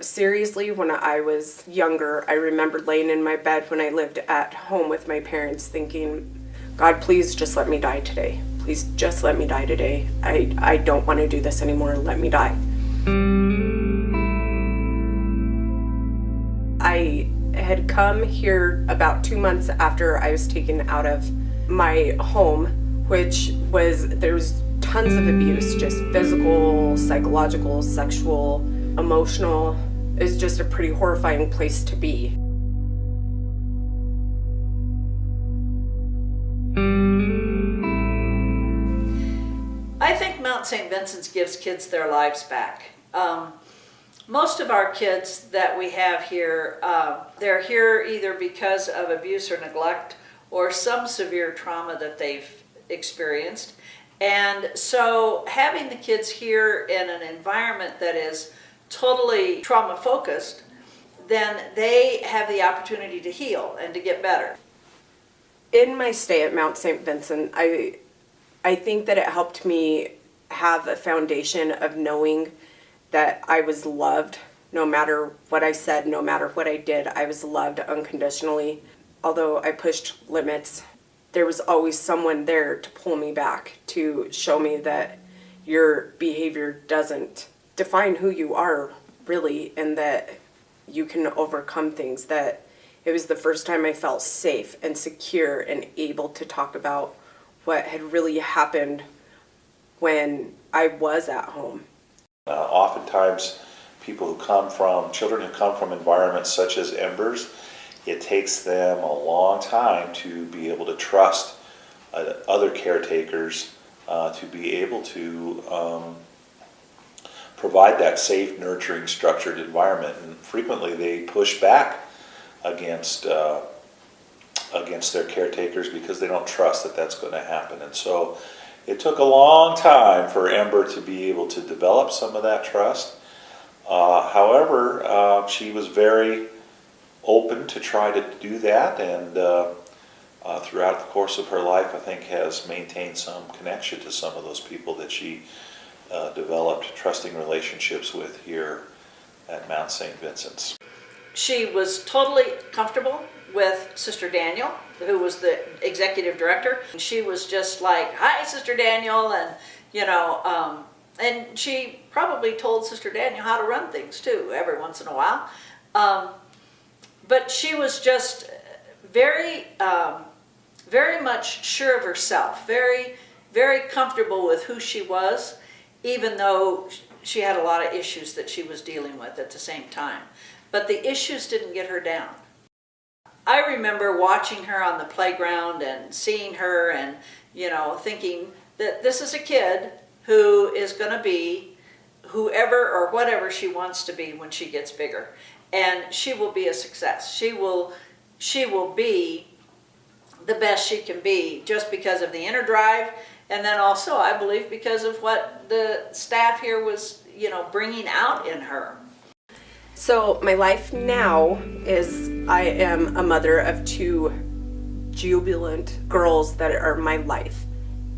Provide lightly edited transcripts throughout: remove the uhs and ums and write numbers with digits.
seriously, when I was younger, I remember laying in my bed when I lived at home with my parents thinking, God, please just let me die today. Please just let me die today. I don't want to do this anymore. Let me die. I had come here about 2 months after I was taken out of my home, there was tons of abuse, just physical, psychological, sexual, emotional. It was just a pretty horrifying place to be. I think Mount Saint Vincent gives kids their lives back. Most of our kids that we have here, they're here either because of abuse or neglect or some severe trauma that they've experienced. And so having the kids here in an environment that is totally trauma focused, then they have the opportunity to heal and to get better. In my stay at Mount Saint Vincent, I think that it helped me have a foundation of knowing that I was loved no matter what I said, no matter what I did. I was loved unconditionally. Although I pushed limits, there was always someone there to pull me back, to show me that your behavior doesn't define who you are, really, and that you can overcome things. That it was the first time I felt safe and secure and able to talk about what had really happened when I was at home. Oftentimes, children who come from environments such as Ember's, it takes them a long time to be able to trust other caretakers, to be able to provide that safe, nurturing, structured environment. And frequently they push back against their caretakers because they don't trust that that's going to happen. And so it took a long time for Ember to be able to develop some of that trust. However, she was very open to try to do that, and throughout the course of her life, I think, has maintained some connection to some of those people that she developed trusting relationships with here at Mount Saint Vincent's. She was totally comfortable with Sister Daniel, who was the executive director. She was just like, "Hi, Sister Daniel," and and she probably told Sister Daniel how to run things too, every once in a while. But she was just very, very much sure of herself, very, very comfortable with who she was, even though she had a lot of issues that she was dealing with at the same time. But the issues didn't get her down. I remember watching her on the playground and seeing her and, thinking that this is a kid who is going to be whoever or whatever she wants to be when she gets bigger. And she will be a success. She will be the best she can be just because of the inner drive, and then also, I believe, because of what the staff here was, bringing out in her. So my life now is I am a mother of 2 jubilant girls that are my life.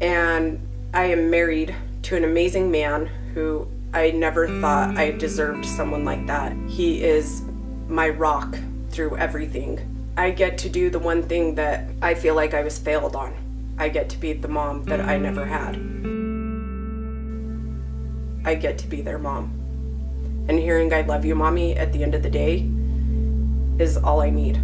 And I am married to an amazing man who I never thought I deserved someone like that. He is my rock through everything. I get to do the one thing that I feel like I was failed on. I get to be the mom that I never had. I get to be their mom. And hearing "I love you, Mommy" at the end of the day is all I need.